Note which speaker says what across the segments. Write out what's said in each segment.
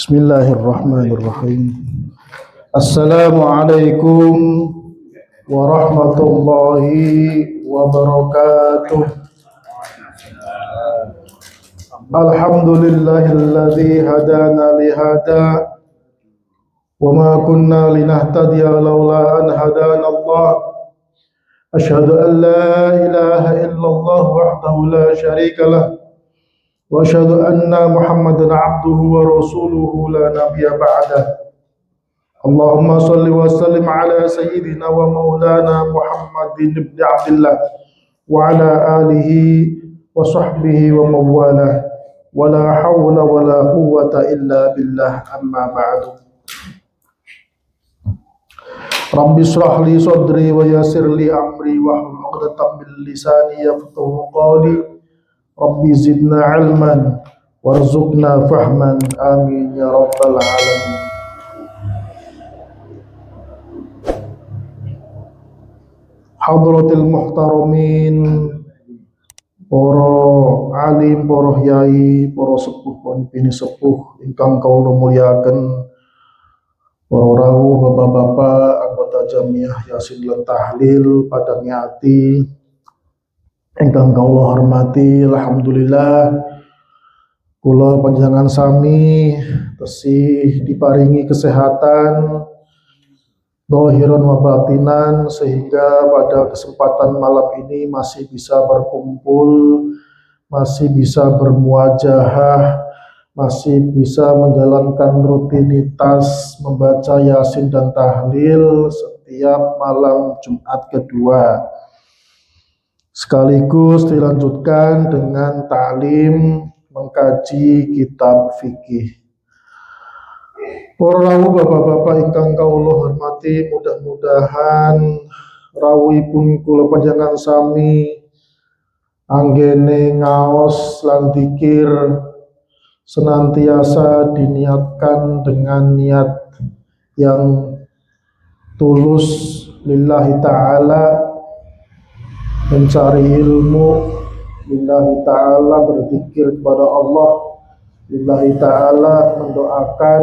Speaker 1: Bismillahirrahmanirrahim. Assalamualaikum warahmatullahi wabarakatuh. Alhamdulillahilladzi hadana lihada wa ma kunna linahtadiya laula an hadana Allah. Asyhadu an la ilaha illallah wahdahu la syarika lah wa asyhadu anna Muhammadan abduhu wa rasuluhu la nabiyya ba'dah. Allahumma salli wa sallim ala sayyidina wa maulana Muhammadin ibn Abdillah wa ala alihi wa sahbihi wa mawalah wa la hawla wa la quwwata illa billah, amma ba'du. Rabbi shrah li sadri wa yassir li amri wa hlul 'uqdatam min lisani yafqahu qawli. Rabbi zidna ilman warzuqna fahman, amin ya rabbal alamin. Hadratil muhtaramin, para alim, para yai, para sepuh lan bini sepuh ingkang kawula mulyakaken, para rawuh, bapak-bapak, anggota jamiah Yasin lan Tahlil, padang ati ingkang kawula hormati. Alhamdulillah kula panjenengan sami tesih diparingi kesehatan zahiran wa batinan, sehingga pada kesempatan malam ini masih bisa berkumpul, masih bisa bermuajahah, masih bisa menjalankan rutinitas membaca Yasin dan Tahlil setiap malam Jumat kedua. Sekaligus dilanjutkan dengan taklim mengkaji kitab fikih. Para rawuh bapak-bapak ingkang kawula hormati, mudah-mudahan rawuhipun kula panjenengan sami anggene ngaos lan dzikir senantiasa diniatkan dengan niat yang tulus lillahi ta'ala, mencari ilmu lillahi ta'ala, berzikir kepada Allah lillahi ta'ala, mendoakan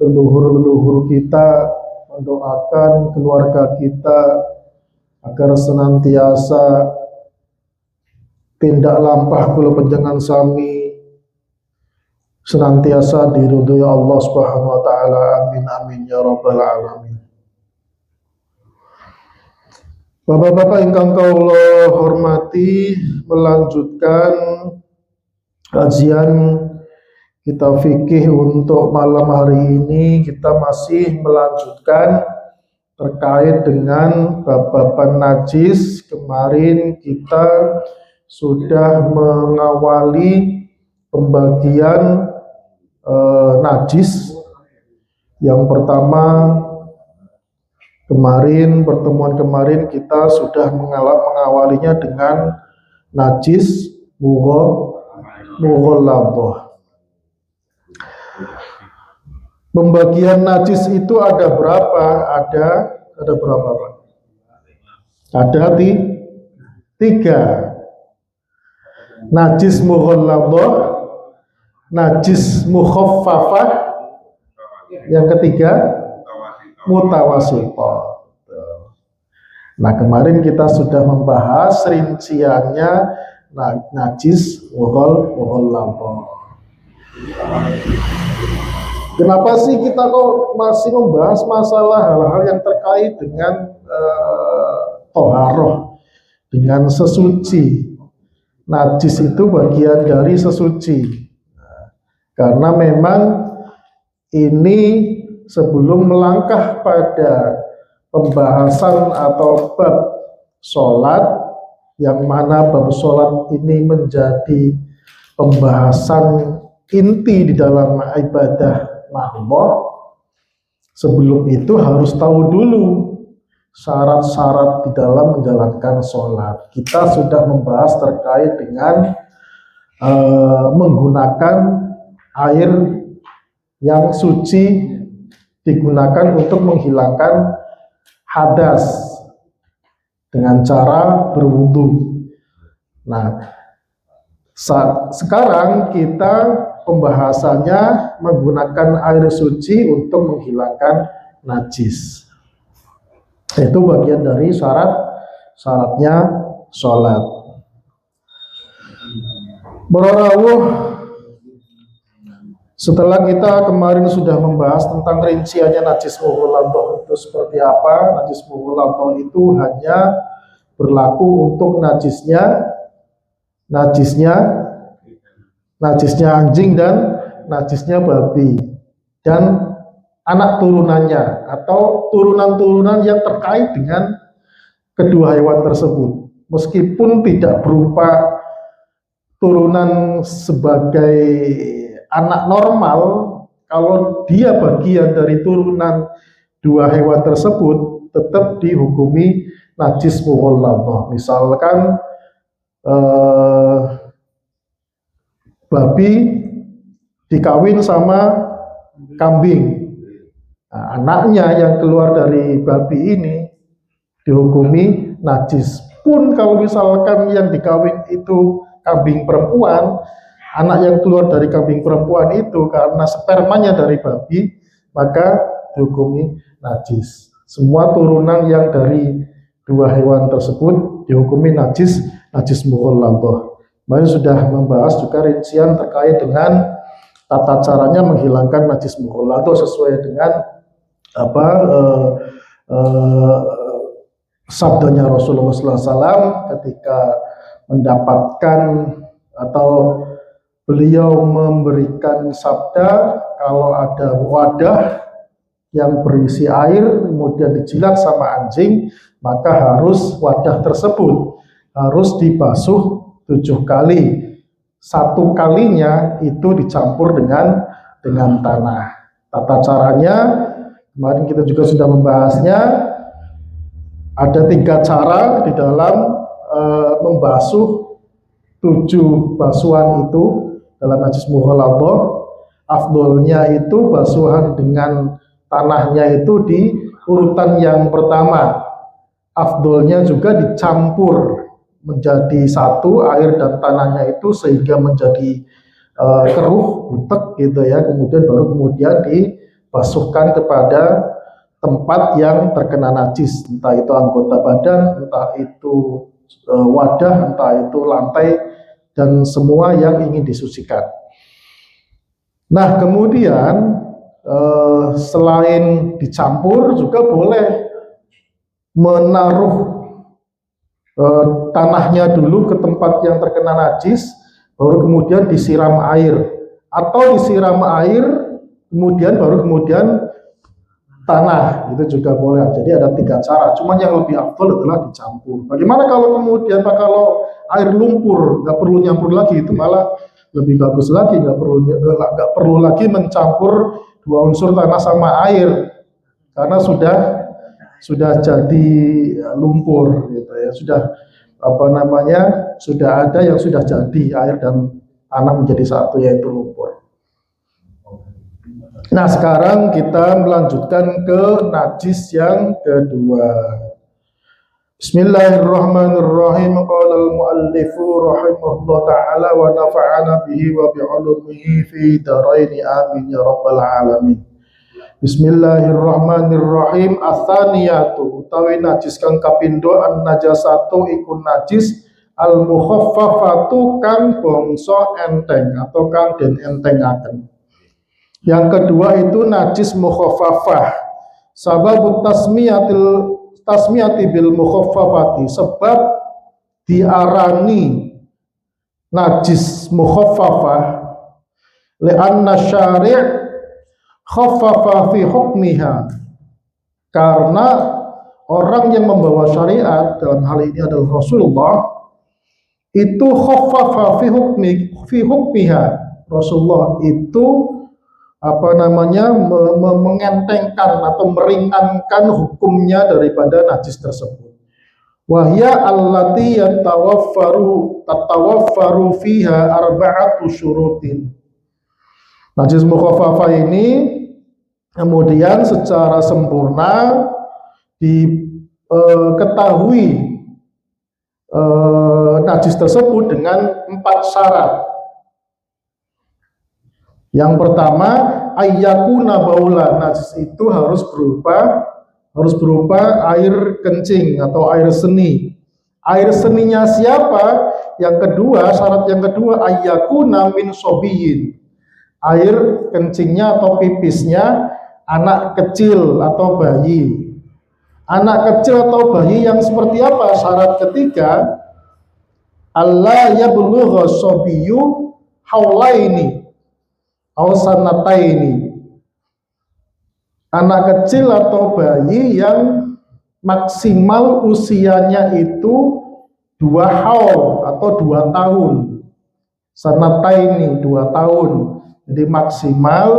Speaker 1: leluhur-leluhur kita, mendoakan keluarga kita agar senantiasa tindak lampah kula panjenengan sami senantiasa diridhoi Allah Subhanahu wa taala. Amin amin ya rabbal alamin. Bapak-bapak ingkang kawula hormati, melanjutkan kajian kitab fikih untuk malam hari ini. Kita masih melanjutkan terkait dengan bab-baban najis. Kemarin kita sudah mengawali pembagian najis. Yang pertama, pertemuan kemarin kita sudah mengawalinya dengan najis mughalladhah. Pembagian najis itu ada berapa? Ada berapa, Pak? Ada tiga. Najis mughalladhah, najis mukhaffafah, yang ketiga mutawasithah. Nah, kemarin kita sudah membahas rinciannya najis mughalladhah. Kenapa sih kita kok masih membahas masalah hal-hal yang terkait dengan toharoh, dengan sesuci? Najis itu bagian dari sesuci. Karena memang ini sebelum melangkah pada pembahasan atau bab sholat, yang mana bab sholat ini menjadi pembahasan inti di dalam ibadah mahdoh. Sebelum itu harus tahu dulu syarat-syarat di dalam menjalankan sholat. Kita sudah membahas terkait dengan menggunakan air yang suci digunakan untuk menghilangkan hadas dengan cara berwudu. Nah, sekarang kita pembahasannya menggunakan air suci untuk menghilangkan najis. Itu bagian dari syaratnya sholat. Barakallahu. Setelah kita kemarin sudah membahas tentang rinciannya najis mughalladzah itu seperti apa, najis mughalladzah itu hanya berlaku untuk najisnya anjing dan najisnya babi dan anak turunannya atau turunan-turunan yang terkait dengan kedua hewan tersebut, meskipun tidak berupa turunan sebagai anak normal. Kalau dia bagian dari turunan dua hewan tersebut, tetap dihukumi najis mughalladzah. Misalkan babi dikawin sama kambing, nah, anaknya yang keluar dari babi ini dihukumi najis. Pun kalau misalkan yang dikawin itu kambing perempuan, anak yang keluar dari kambing perempuan itu karena spermanya dari babi, maka dihukumi najis. Semua turunan yang dari dua hewan tersebut dihukumi najis mughalladzah. Kemarin sudah membahas juga rincian terkait dengan tata caranya menghilangkan najis mughalladzah sesuai dengan sabdanya Rasulullah SAW ketika mendapatkan atau beliau memberikan sabda, kalau ada wadah yang berisi air kemudian dijilat sama anjing, maka harus wadah tersebut harus dibasuh 7 kali. 1 kalinya itu dicampur dengan tanah. Tata caranya kemarin kita juga sudah membahasnya. Ada 3 cara di dalam membasuh 7 basuhan itu dalam najis mughalladzah. Afdolnya itu basuhan dengan tanahnya itu di urutan yang pertama. Afdolnya juga dicampur menjadi satu air dan tanahnya itu sehingga menjadi keruh, butek gitu ya. Kemudian dibasuhkan kepada tempat yang terkena najis, entah itu anggota badan, entah itu wadah, entah itu lantai, dan semua yang ingin disucikan. Nah, kemudian selain dicampur juga boleh menaruh tanahnya dulu ke tempat yang terkena najis, baru kemudian disiram air, atau disiram air baru kemudian tanah, itu juga boleh. Jadi ada 3 cara, cuman yang lebih afdal adalah dicampur. Bagaimana kalau kemudian kalau air lumpur, nggak perlu nyampur lagi, itu malah lebih bagus lagi, nggak perlu lagi mencampur 2 unsur tanah sama air, karena sudah jadi lumpur gitu ya, sudah ada yang sudah jadi air dan tanah menjadi satu, yaitu lumpur. Nah, sekarang kita melanjutkan ke najis yang kedua. Bismillahirrahmanirrahim. Qala al-muallifu rahimahullah ta'ala wa nafa'ana bihi wa bi'ulumihi fi daraini amin ya rabbal alamin. Bismillahirrahmanirrahim. Atsaniyatu utawi najis kang kapindo an najasatu ikun najis al mukhaffafatu kang bangsa enteng atau kang den entengaken. Yang kedua itu najis mukhaffafah. Sababut tasmiyati bil mukhaffafati, sebab diarani najis mukhaffafah li'anna syari' khaffafa fi hukmiha, karena orang yang membawa syariat, dalam hal ini adalah Rasulullah, itu khaffafa fi hukmiha. Rasulullah itu mengentengkan atau meringankan hukumnya daripada najis tersebut. Wahya allati tatawaffaru fiha arba'atu syurutin. Najis mukhaffafah ini kemudian secara sempurna diketahui najis tersebut dengan 4 syarat. Yang pertama, ayyakuna baula, najis itu harus berupa air kencing atau air seni. Air seninya siapa? Yang kedua, syarat yang kedua, ayyakuna min sobiyin. Air kencingnya atau pipisnya anak kecil atau bayi. Anak kecil atau bayi yang seperti apa? Syarat ketiga, Allah yablugha sobiyu haulaini aw sanataini. Anak kecil atau bayi yang maksimal usianya itu 2 haul atau 2 tahun. Sanataini 2 tahun. Jadi maksimal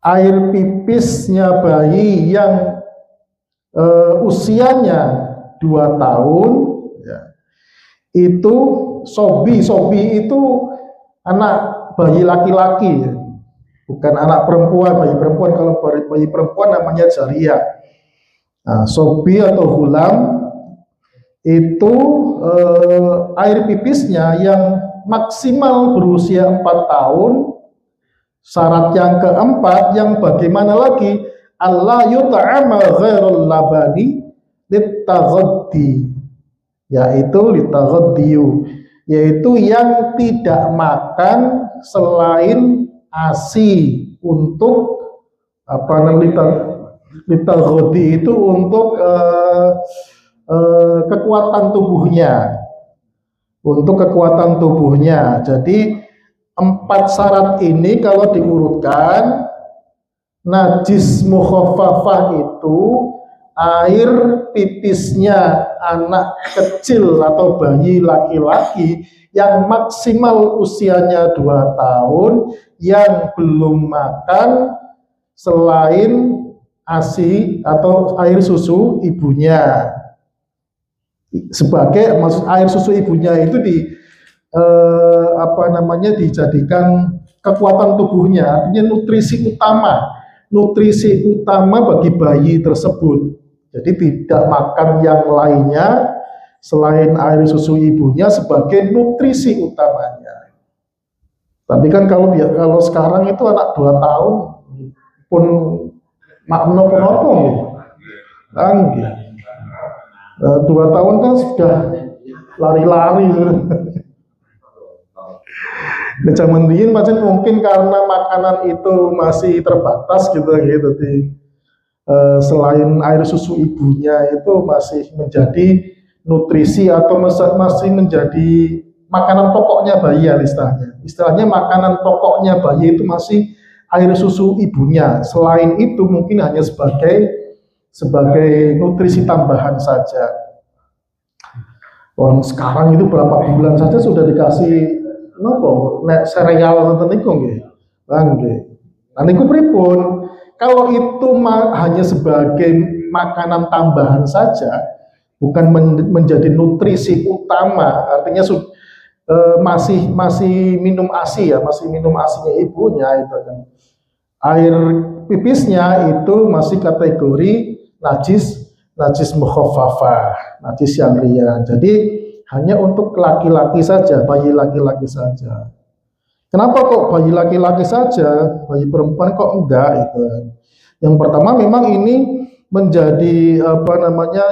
Speaker 1: air pipisnya bayi yang usianya 2 tahun ya, itu sobi itu anak bayi laki-laki ya. Bukan anak perempuan. Bayi perempuan, kalau bayi perempuan namanya jariyah. Nah, sobi atau hulam itu air pipisnya yang maksimal berusia 4 tahun. Syarat yang keempat, yang bagaimana lagi? Allah yut'ama ghairul labani litaghaddi, yaitu yang tidak makan selain ASI untuk litaghaddi itu untuk kekuatan tubuhnya. Jadi 4 syarat ini kalau diurutkan, najis mukhaffafah itu air pipisnya anak kecil atau bayi laki-laki yang maksimal usianya 2 tahun, yang belum makan selain ASI atau air susu ibunya. Sebagai maksud air susu ibunya itu dijadikan kekuatan tubuhnya, artinya nutrisi utama bagi bayi tersebut. Jadi tidak makan yang lainnya selain air susu ibunya sebagai nutrisi utamanya. Tapi kan kalau sekarang itu anak 2 tahun pun nopo-nopo gitu. 2 tahun kan sudah lari-lari. Di zaman dulu mungkin karena makanan itu masih terbatas gitu. Selain air susu ibunya itu masih menjadi nutrisi atau masih menjadi makanan pokoknya bayi ya istilahnya makanan pokoknya bayi itu masih air susu ibunya. Selain itu mungkin hanya sebagai nutrisi tambahan saja. Orang sekarang itu berapa bulan saja sudah dikasih sereal ngoten niku nggih. Nggih. Nah niku pripun? Kalau itu hanya sebagai makanan tambahan saja, bukan menjadi nutrisi utama, artinya masih minum ASI ya, masih minum ASI-nya ibunya itu kan. Air pipisnya itu masih kategori najis mukhaffafah, najis yang ringan. Jadi hanya untuk laki-laki saja, bayi laki-laki saja. Kenapa kok bayi laki-laki saja, bayi perempuan kok enggak itu? Yang pertama memang ini menjadi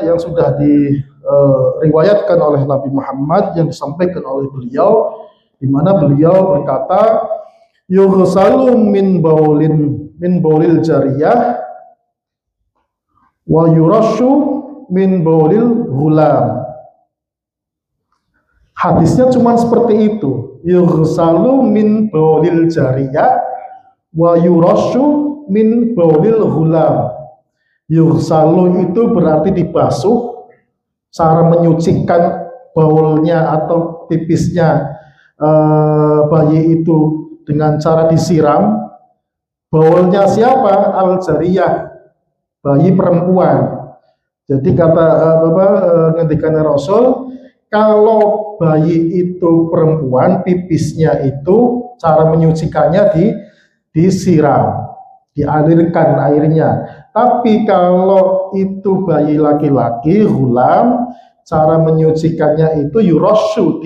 Speaker 1: yang sudah diriwayatkan oleh Nabi Muhammad, yang disampaikan oleh beliau, di mana beliau berkata, yughsalu min baulil jariyah wa yurashu min baulil ghulam. Hadisnya cuma seperti itu. Yughsalu min baulil jariyah wa yurashu min baulil ghulam. Yughsalu itu berarti dibasuh, cara menyucikan baulnya atau pipisnya bayi itu dengan cara disiram. Baulnya siapa? Al-jariyah, bayi perempuan. Jadi kata ngendikan Rasul, kalau bayi itu perempuan, pipisnya itu cara menyucikannya disiram, dialirkan airnya. Tapi kalau itu bayi laki-laki, ghulam, cara menyucikannya itu yurashu,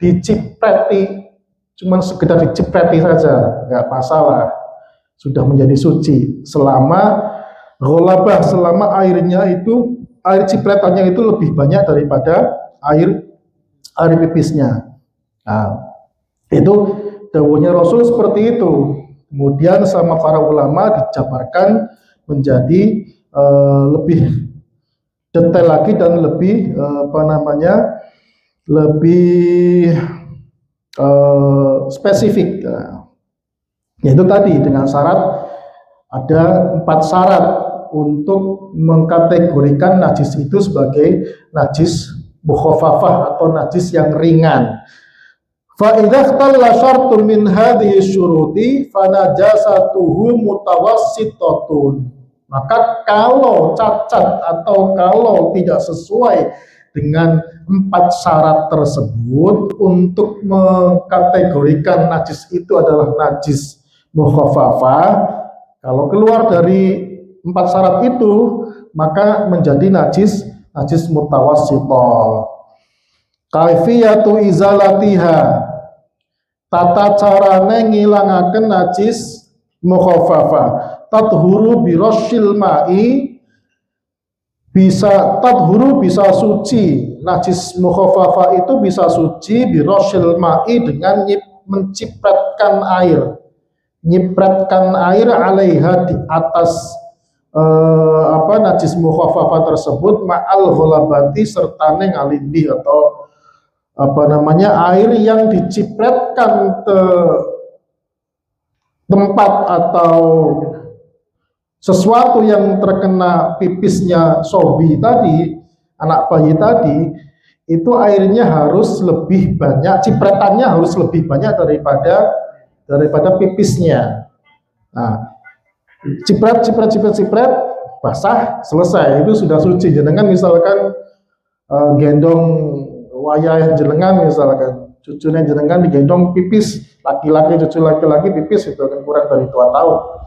Speaker 1: dicipreti cuma sekedar dicepreti saja, nggak masalah, sudah menjadi suci selama ghalabah, selama airnya itu, air cipretannya itu lebih banyak daripada air pipisnya. Nah, itu dawuhnya Rasul seperti itu. Kemudian sama para ulama dijabarkan menjadi lebih detail lagi dan lebih lebih spesifik. Yaitu tadi dengan syarat, ada 4 syarat untuk mengkategorikan najis itu sebagai najis mukhafafah atau najis yang ringan. Fa idza ikhtalla syartun min hadhihi syuruti fa najasatuhu mutawassitatun. Maka kalau cacat atau kalau tidak sesuai dengan 4 syarat tersebut, untuk mengkategorikan najis itu adalah najis mukhafafah, kalau keluar dari 4 syarat itu, maka menjadi najis mutawassithah. Kaifiyatu izalatiha, tata carane ngilangaken najis mukhafafah. Tathuru birashil ma'i, bisa tathuru, bisa suci. Najis mukhafafah itu bisa suci birashil ma'i dengan mencipratkan air. Nyipratkan air alaiha, di atas najis mukhafafah tersebut, ma'al ghalabati, serta ngalindi atau air yang dicipratkan ke tempat atau sesuatu yang terkena pipisnya sobi tadi, anak bayi tadi, itu airnya harus lebih banyak, cipratannya harus lebih banyak daripada pipisnya. Nah, ciprat, basah, selesai, itu sudah suci. Jenengan misalkan gendong wayah jenengan, misalkan cucunya jenengan digendong pipis, laki-laki, cucu laki-laki pipis, itu kan kurang dari 2 tahun.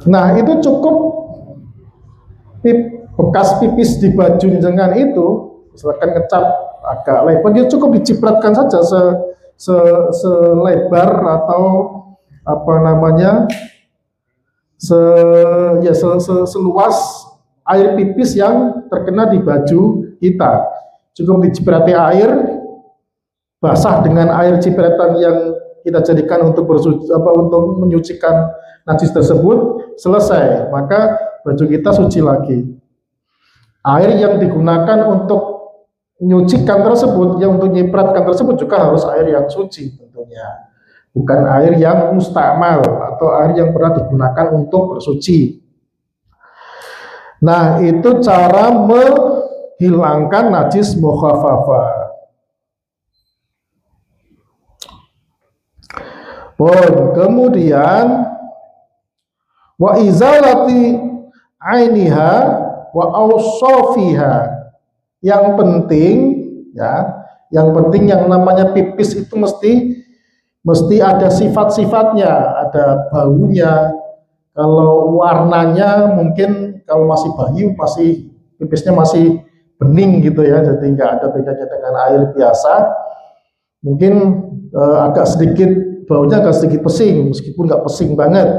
Speaker 1: Nah, itu cukup bekas pipis di baju jenengan itu, misalkan ngecap agak lebar, dia cukup dicipratkan saja selebar atau seluas air pipis yang terkena di baju kita. Cukup diciprati air basah dengan air cipratan yang kita jadikan untuk untuk menyucikan najis tersebut, selesai, maka baju kita suci lagi. Air yang digunakan untuk menyucikan tersebut, yang untuk nyipratkan tersebut juga harus air yang suci tentunya, bukan air yang mustakmal atau air yang pernah digunakan untuk bersuci. Nah, itu cara menghilangkan najis mukhafafah. Kemudian wa izalati ainiha wa awsafiha. Yang penting yang namanya pipis itu mesti ada sifat-sifatnya, ada baunya. Kalau warnanya mungkin kalau masih bayi, pipisnya masih bening gitu ya, jadi nggak ada bedanya dengan air biasa. Mungkin agak sedikit baunya, agak sedikit pesing, meskipun nggak pesing banget.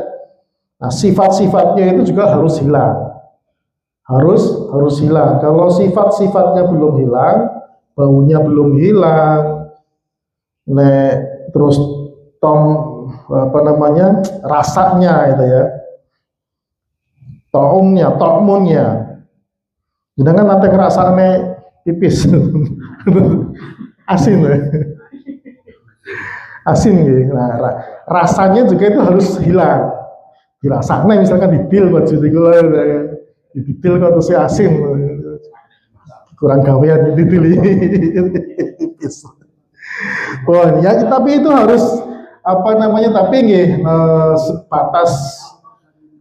Speaker 1: Nah, sifat-sifatnya itu juga harus hilang. Harus hilang. Kalau sifat-sifatnya belum hilang, baunya belum hilang, terus rasanya itu ya, ta'munnya. Jangan nanti ngerasane pipis asin ya. Asin gitu. Nah, rasanya juga itu harus hilang. Dirasaknya misalkan dibil baju dibil kok terus asin, kurang gawean ditili pipis. Ya, tapi itu harus tapi sebatas,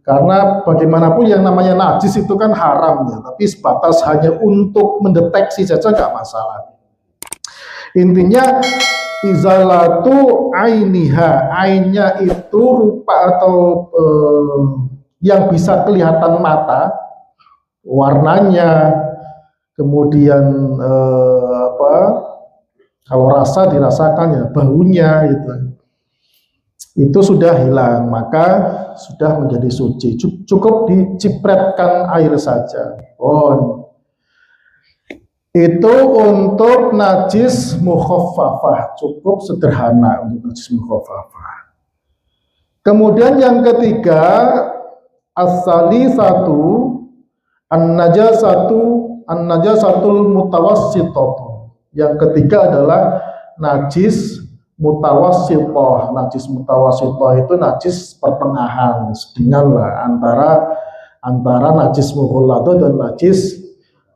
Speaker 1: karena bagaimanapun yang namanya najis itu kan haram ya, tapi sebatas hanya untuk mendeteksi saja nggak masalah. Intinya izalatu ainiha, ainnya itu rupa atau yang bisa kelihatan mata, warnanya, kemudian Kalau rasa dirasakan ya baunya gitu. Itu sudah hilang, maka sudah menjadi suci. Cukup dicipratkan air saja. Itu untuk najis mukhaffafah, cukup sederhana untuk najis mukhaffafah. Kemudian yang ketiga, as-salisatu an-najasatul mutawassithah. Yang ketiga adalah najis mutawassithah. Najis mutawassithah itu najis pertengahan, sedingan lah antara najis mughalladah dan najis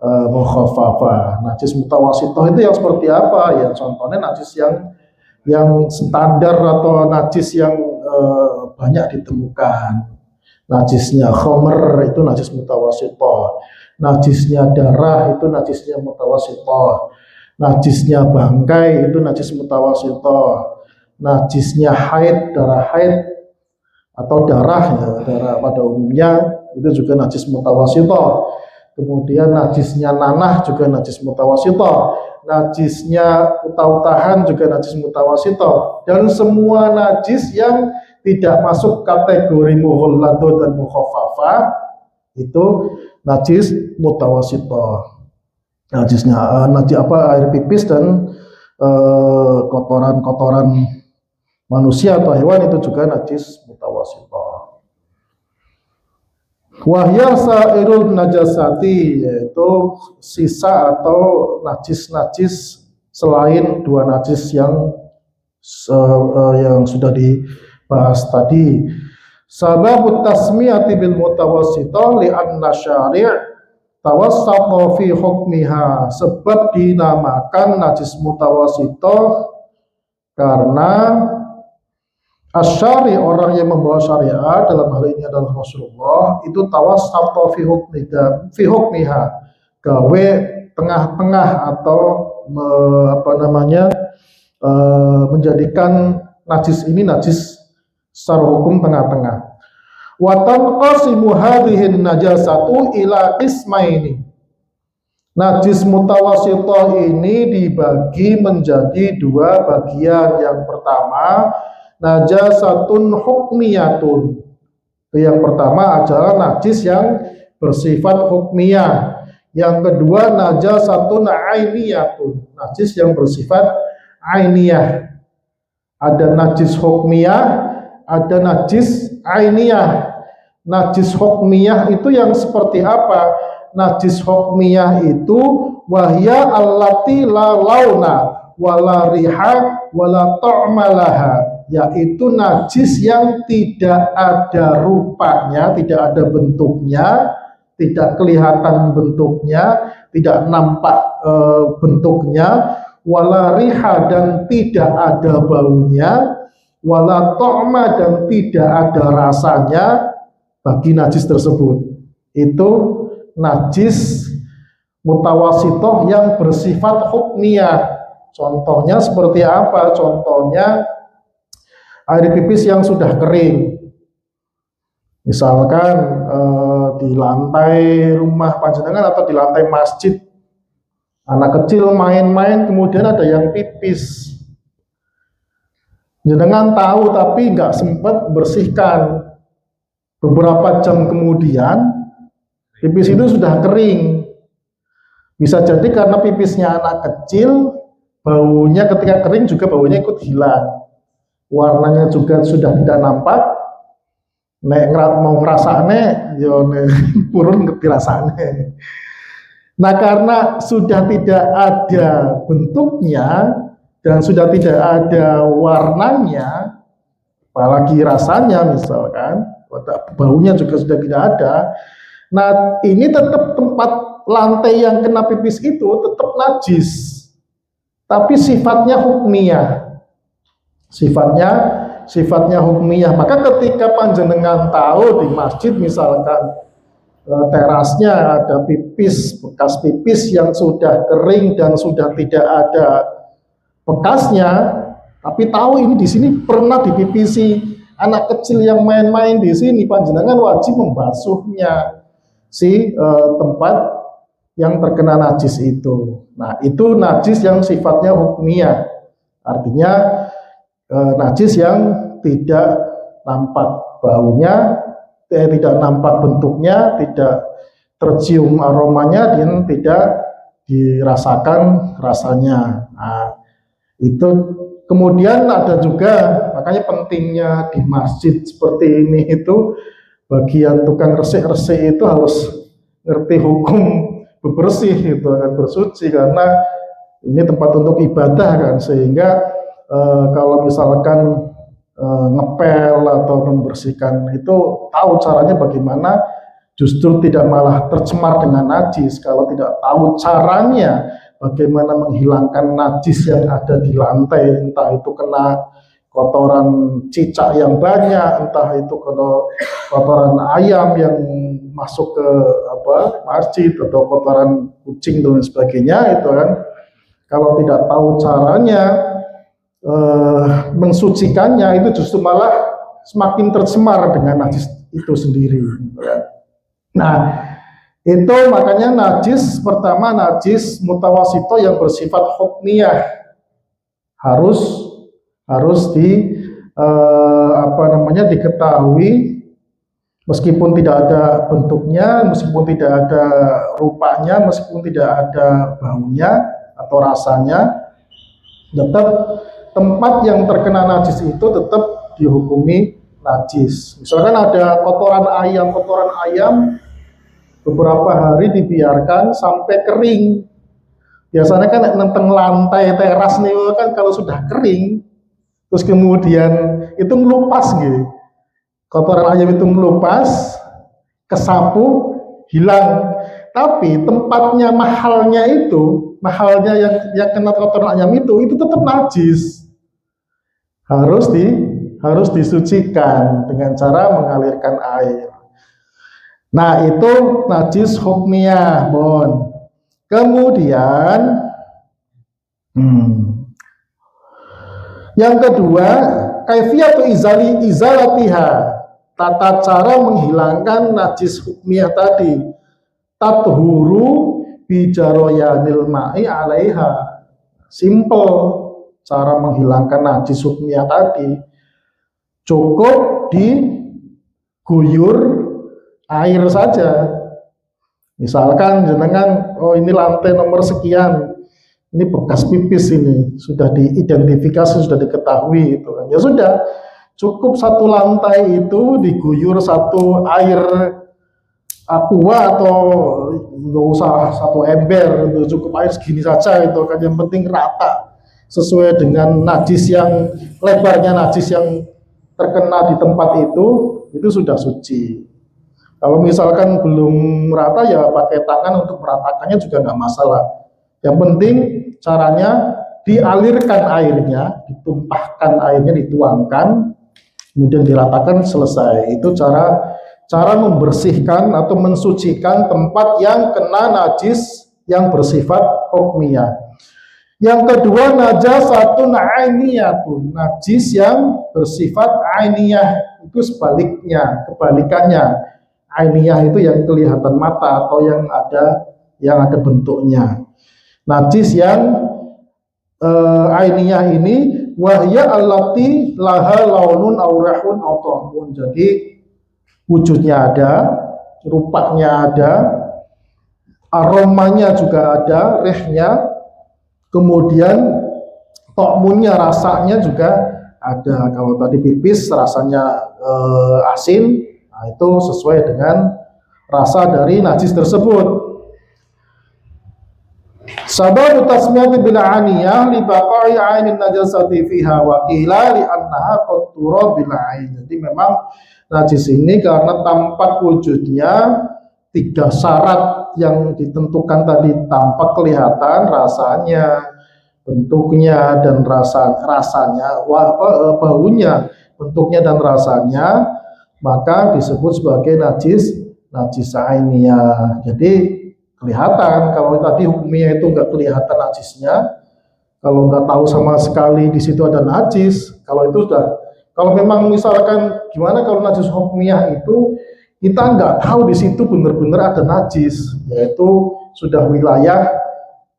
Speaker 1: mukhaffafah. Najis mutawassithah itu yang seperti apa? Ya contohnya najis yang standar atau najis yang banyak ditemukan. Najisnya khamr itu najis mutawassithah. Najisnya darah itu najisnya mutawassithah. Najisnya bangkai itu najis mutawassithah. Najisnya haid, darah haid atau darah pada umumnya itu juga najis mutawassithah. Kemudian najisnya nanah juga najis mutawassithah, najisnya utah-utahan juga najis mutawassithah, dan semua najis yang tidak masuk kategori mughalladah dan mukhaffafah itu najis mutawassithah. Najisnya air pipis dan kotoran-kotoran manusia atau hewan itu juga najis mutawassithah. Wahya sairul najasati, yaitu sisa atau najis-najis selain dua najis yang sudah dibahas tadi. Sababut tasmiyati bil mutawassithah li'anna syari' tawassata fi hukmiha, sebab dinamakan najis mutawassithah karena asyari, orang yang membawa syariat, dalam hal ini adalah Rasulullah, itu tawassata fi hukmiha, gawe tengah-tengah atau menjadikan najis ini najis secara hukum tengah-tengah. Wa tanqasimu hadhihi najasatu ila qismaini. Najis mutawassithah ini dibagi menjadi dua bagian. Yang pertama, najasatun hukmiyatun. Yang pertama adalah najis yang bersifat hukmiyah. Yang kedua najasatun ainiyatun, najis yang bersifat ainiyah. Ada najis hukmiyah, ada najis ainiyah. Najis hukmiyah itu yang seperti apa? Najis hukmiyah itu wahya allati la launa wala riha wala ta'malaha, yaitu najis yang tidak ada rupanya, tidak ada bentuknya, tidak kelihatan bentuknya, tidak nampak bentuknya, wala riha, dan tidak ada baunya, wala ta'ma, dan tidak ada rasanya bagi najis tersebut. Itu najis mutawassithah yang bersifat hukmiyah. Contohnya seperti apa? Contohnya air pipis yang sudah kering. Misalkan di lantai rumah panjenengan atau di lantai masjid, anak kecil main-main kemudian ada yang pipis. Jenengan tahu tapi nggak sempat bersihkan. Beberapa jam kemudian pipis itu sudah kering. Bisa jadi karena pipisnya anak kecil, baunya ketika kering juga baunya ikut hilang. Warnanya juga sudah tidak nampak. Nek mau ngerasane yo purun dirasane. Nah, karena sudah tidak ada bentuknya dan sudah tidak ada warnanya, apalagi rasanya misalkan, baunya juga sudah tidak ada. Nah, ini tetap tempat lantai yang kena pipis itu tetap najis, tapi sifatnya hukmiyah. Sifatnya hukmiyah. Maka ketika panjenengan tahu di masjid misalkan terasnya ada pipis, bekas pipis yang sudah kering dan sudah tidak ada bekasnya, tapi tahu ini di sini pernah dipipisi anak kecil yang main-main di sini, panjenengan wajib membasuhnya tempat yang terkena najis itu. Nah, itu najis yang sifatnya hukmiyah. Artinya najis yang tidak nampak baunya, tidak nampak bentuknya, tidak tercium aromanya, dan tidak dirasakan rasanya. Nah, itu kemudian ada juga, makanya pentingnya di masjid seperti ini itu bagian tukang resik-resik itu harus ngerti hukum bebersih, itu akan bersuci, karena ini tempat untuk ibadah kan, sehingga kalau misalkan ngepel atau membersihkan itu tahu caranya bagaimana, justru tidak malah tercemar dengan najis. Kalau tidak tahu caranya bagaimana menghilangkan najis yang ada di lantai, entah itu kena kotoran cicak yang banyak, entah itu kena kotoran ayam yang masuk ke masjid, atau kotoran kucing dan sebagainya, itu kan kalau tidak tahu caranya mensucikannya, itu justru malah semakin tercemar dengan najis itu sendiri. Nah, itu makanya najis pertama, najis mutawasito yang bersifat hukmiyah harus diketahui, meskipun tidak ada bentuknya, meskipun tidak ada rupanya, meskipun tidak ada baunya atau rasanya, tetap tempat yang terkena najis itu tetap dihukumi najis. Misalkan ada kotoran ayam beberapa hari dibiarkan sampai kering. Biasanya kan nenteng lantai teras nih kan, kalau sudah kering terus kemudian itu melupas gitu. Kotoran ayam itu melupas, kesapu, hilang. Tapi tempatnya mahalnya yang kena kotoran ayam itu tetap najis. Harus disucikan dengan cara mengalirkan air. Nah, itu najis hukmiyah, Bon. Kemudian yang kedua, kaifiyatu izalatiha, tata cara menghilangkan najis hukmiyah tadi. Tathuru bijaroyanil ma'i alaiha. Simple cara menghilangkan najis hukmiyah tadi. Cukup diguyur air saja. Misalkan jenengan, oh ini lantai nomor sekian, ini bekas pipis, ini sudah diidentifikasi, sudah diketahui itu kan. Ya sudah, cukup satu lantai itu diguyur satu air aqua, atau nggak usah satu ember, itu cukup air segini saja itu kan, yang penting rata sesuai dengan najis yang lebarnya najis yang terkena di tempat itu sudah suci. Kalau misalkan belum rata, ya pakai tangan untuk meratakannya juga nggak masalah. Yang penting caranya dialirkan airnya, ditumpahkan airnya, dituangkan, kemudian diratakan, selesai. Itu cara membersihkan atau mensucikan tempat yang kena najis yang bersifat hukmiyah. Yang kedua, najasatun ainiyatun, najis yang bersifat ainiyah, itu kebalikannya. Ainiyah itu yang kelihatan mata atau yang ada bentuknya. Najis yang ainiyah ini wahya allati laha launun aw rahun aw ta'mun. Jadi wujudnya ada, rupanya ada, aromanya juga ada, rehnya, kemudian ta'munnya, rasanya juga ada. Kalau tadi pipis rasanya asin, nah itu sesuai dengan rasa dari najis tersebut. Sabab tasmiyati bil aniyah li baqa'i 'ainin najasati fiha wa qila li annaha qad tura bil 'ain. Jadi memang najis ini karena tampak wujudnya, 3 syarat yang ditentukan tadi, tampak, kelihatan, rasanya, bentuknya, dan rasanya, baunya, bentuknya dan rasanya, maka disebut sebagai najis ainiyah. Jadi kelihatan. Kalau tadi hukmiyah itu nggak kelihatan najisnya, kalau nggak tahu sama sekali di situ ada najis, kalau itu sudah, kalau memang misalkan gimana kalau najis hukmiyah itu kita nggak tahu di situ benar-benar ada najis, yaitu sudah wilayah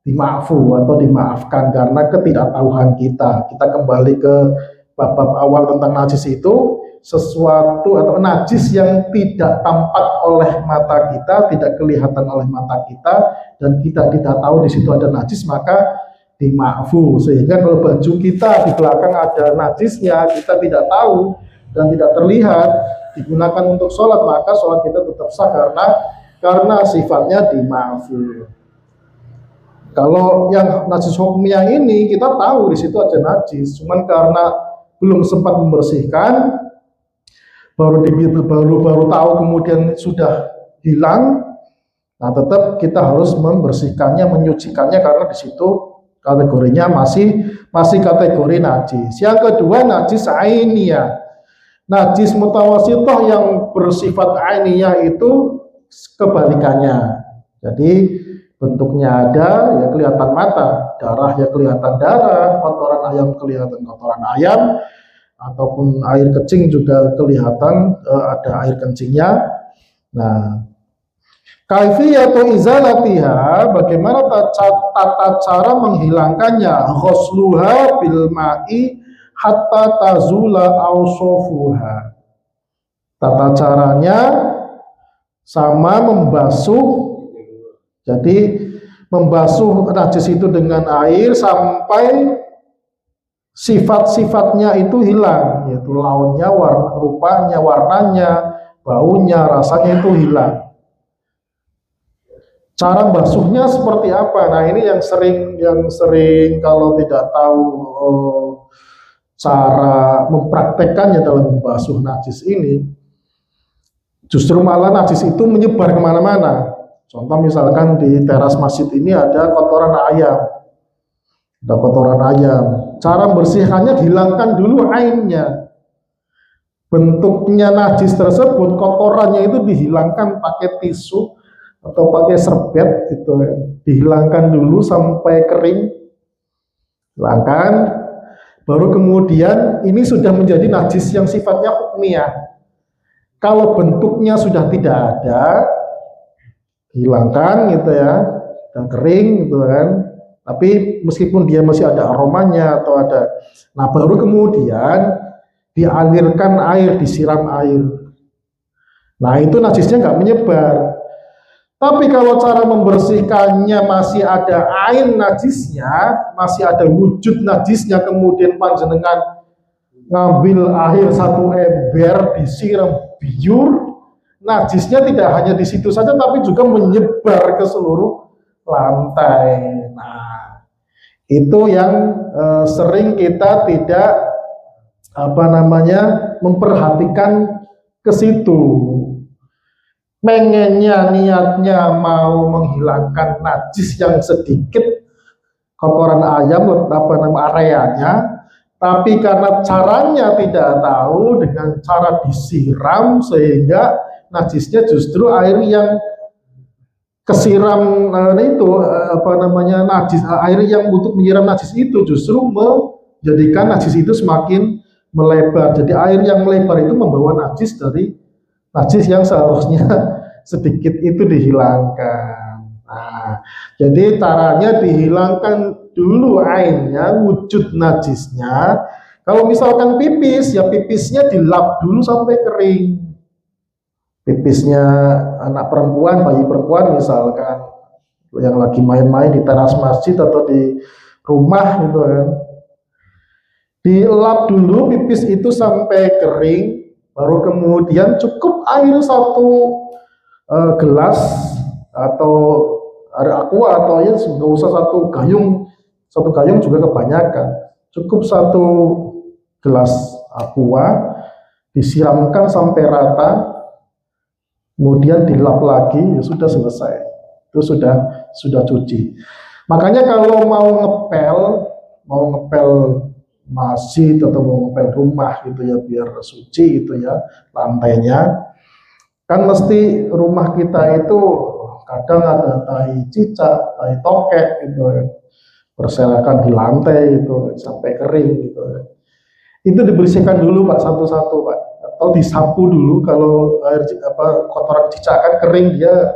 Speaker 1: dimaafu atau dimaafkan karena ketidaktahuan kita. Kita kembali ke bab awal tentang najis itu, sesuatu atau najis yang tidak tampak oleh mata kita, tidak kelihatan oleh mata kita, dan kita tidak tahu di situ ada najis, maka dimaafu. Sehingga kalau baju kita di belakang ada najisnya, kita tidak tahu dan tidak terlihat, digunakan untuk sholat, maka sholat kita tetap sah karena sifatnya dimaafu. Kalau yang najis hukmiyah ini kita tahu di situ ada najis, cuman karena belum sempat membersihkan, baru tahu kemudian sudah hilang. Nah, tetap kita harus membersihkannya, menyucikannya karena di situ kategorinya masih kategori najis. Yang kedua, najis ainiyah. Najis mutawasithah yang bersifat ainiyah itu kebalikannya. Jadi bentuknya ada, ya kelihatan mata, darah ya kelihatan darah, kotoran ayam kelihatan kotoran ayam, ataupun air kencing juga kelihatan ada air kencingnya. Nah, kaifiyatu izalatiha, bagaimana tata cara menghilangkannya? Ghusluha bil ma'i hatta tazula awsofuha. Tata caranya sama membasuh. Jadi membasuh najis itu dengan air sampai sifat-sifatnya itu hilang, yaitu launnya, rupanya, warnanya, baunya, rasanya itu hilang. Cara basuhnya seperti apa? Nah, ini yang sering kalau tidak tahu cara mempraktekkannya dalam membasuh najis ini, justru malah najis itu menyebar kemana-mana. Contoh misalkan di teras masjid ini ada kotoran ayam. Cara membersihkannya, hilangkan dulu ainnya. Bentuknya najis tersebut, kotorannya itu dihilangkan pakai tisu atau pakai serbet gitu. Dihilangkan dulu sampai kering. Hilangkan. Baru kemudian ini sudah menjadi najis yang sifatnya hukmiyah. Kalau bentuknya sudah tidak ada, hilangkan gitu ya, dan kering gitu kan. Tapi meskipun dia masih ada aromanya atau ada, nah baru kemudian dialirkan air, disiram air. Nah itu najisnya nggak menyebar. Tapi kalau cara membersihkannya masih ada ain najisnya, masih ada wujud najisnya, kemudian panjenengan ngambil air satu ember disiram biur, najisnya tidak hanya di situ saja, tapi juga menyebar ke seluruh lantai. Nah, itu yang sering kita tidak memperhatikan ke situ. Pengennya, niatnya mau menghilangkan najis yang sedikit, kotoran ayam areanya, tapi karena caranya tidak tahu, dengan cara disiram sehingga najisnya justru air yang kesiram najis, air yang untuk menyiram najis itu justru menjadikan najis itu semakin melebar. Jadi air yang melebar itu membawa najis dari najis yang seharusnya sedikit itu dihilangkan. Nah, jadi caranya dihilangkan dulu ainnya, wujud najisnya. Kalau misalkan pipis, ya pipisnya dilap dulu sampai kering. Pipisnya anak perempuan, bayi perempuan misalkan, yang lagi main-main di teras masjid atau di rumah gitu kan, dilap dulu pipis itu sampai kering, baru kemudian cukup air satu gelas atau ada aqua, atau ya nggak usah satu gayung juga kebanyakan, cukup satu gelas aqua disiramkan sampai rata, kemudian dilap lagi, ya sudah selesai, itu sudah cuci. Makanya kalau mau ngepel masjid atau mau ngepel rumah gitu ya, biar suci gitu ya lantainya, kan mesti rumah kita itu kadang ada tai cicak, tai tokek gitu kan, berserakan di lantai gitu sampai kering gitu. Itu dibersihkan dulu Pak, satu-satu Pak, atau disapu dulu. Kalau air kotoran cicakan kering, dia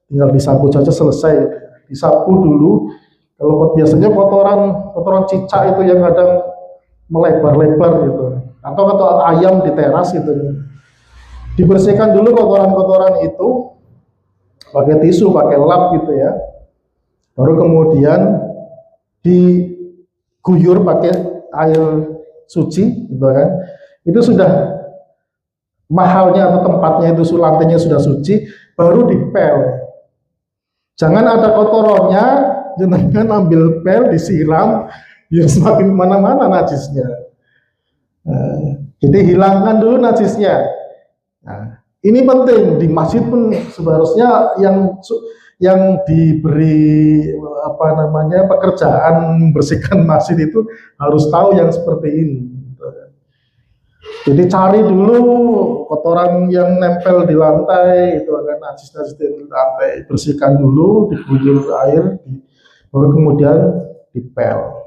Speaker 1: tinggal disapu saja selesai. disapu dulu. Kalau biasanya kotoran cicak itu yang kadang melebar-lebar gitu, atau ayam di teras gitu, dibersihkan dulu kotoran-kotoran itu pakai tisu, pakai lap gitu ya. Baru kemudian diguyur pakai air suci gitu kan. Itu sudah mahalnya atau tempatnya itu lantainya sudah suci, baru dipel. Jangan ada kotorannya, jangan ambil pel disiram, ya semakin mana-mana najisnya. Jadi hilangkan dulu najisnya. Nah, ini penting di masjid pun seharusnya yang diberi pekerjaan membersihkan masjid itu harus tahu yang seperti ini. Jadi cari dulu kotoran yang nempel di lantai itu akan najis di lantai, bersihkan dulu, diguyur air, baru kemudian dipel.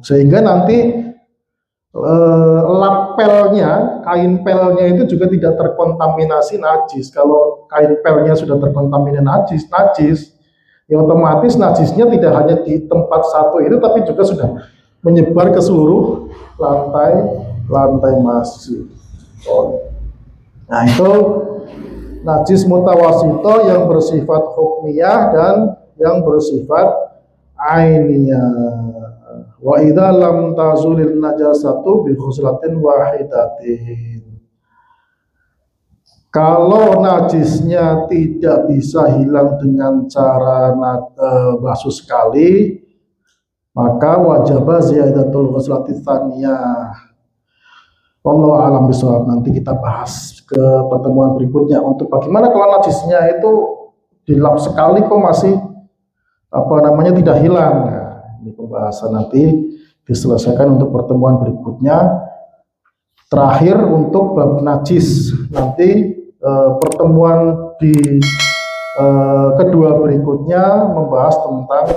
Speaker 1: Sehingga nanti lap pelnya, kain pelnya itu juga tidak terkontaminasi najis. Kalau kain pelnya sudah terkontaminasi najis, ya otomatis najisnya tidak hanya di tempat satu itu, tapi juga sudah menyebar ke seluruh lantai masjid. Nah itu najis mutawasito yang bersifat hukmiyah dan yang bersifat ainiyah. Wa idza lam tazulil najasatu bi khuslatin wahidatin. Kalau najisnya tidak bisa hilang dengan cara basuh sekali, maka wajib ziyadatul khuslatin tsaniyah. Wallahu a'lam bishawab. Nanti kita bahas ke pertemuan berikutnya untuk bagaimana kalau najisnya itu dilap sekali kok masih tidak hilang. Nah, ini pembahasan nanti diselesaikan untuk pertemuan berikutnya. Terakhir untuk bab najis nanti pertemuan di kedua berikutnya membahas tentang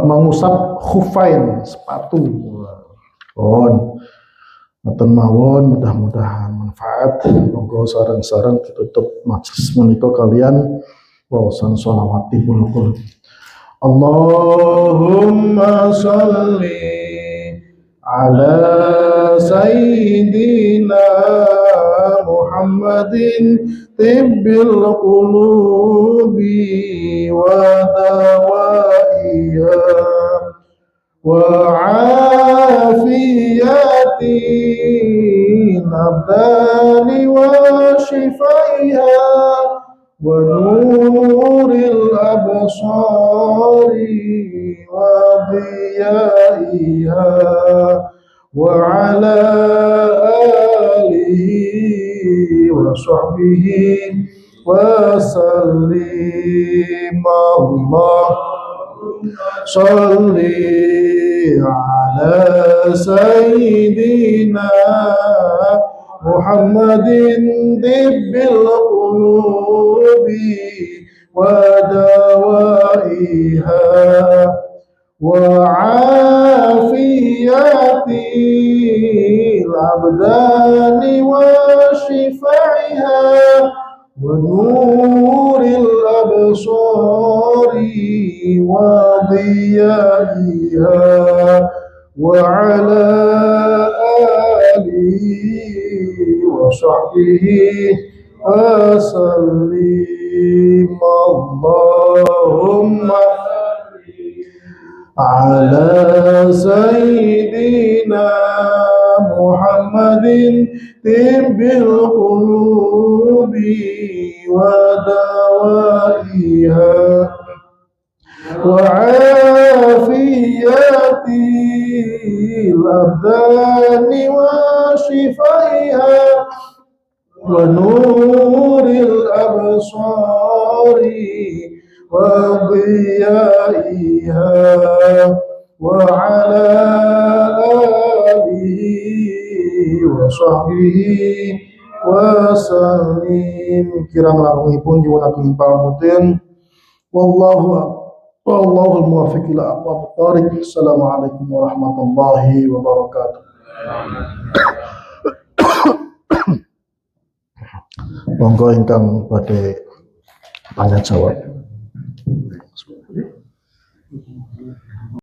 Speaker 1: mengusap khufain, sepatu. Mawon mudah-mudahan manfaat. Monggo sareng-sareng ditutup majelis menika kalian wawasan sholawatipun kul. Allahumma sholli ala sayyidina Muhammadin tibbil qulubi wa dawaiha wa afiyati nabdani wa shifaiha wa nuril absari wa diyaiha wa ala alihi wa sahbihi wa sallim. Sholli ala sayyidina Muhammadin tibbil qulubi wa dawaiha wa afiyati al-abdani wa shifaiha wa nuril absari wa diyaiha wa ala alihi wa sahbihi wa sallim. Allahumma ala sayyidina Muhammadin tibbil qulubi wa dawaiha wa afiyati al-abdani wa shifaiha wa nuril absari wa diyaiha wa ala alihi wa sahbihi wa sallim. Kirang langkungipun nyuwun pamunten. Wallahul muwaffiq ila aqwamit thoriq. Assalamualaikum warahmatullahi wabarakatuh. Monggo ingkang badhe tanya jawab.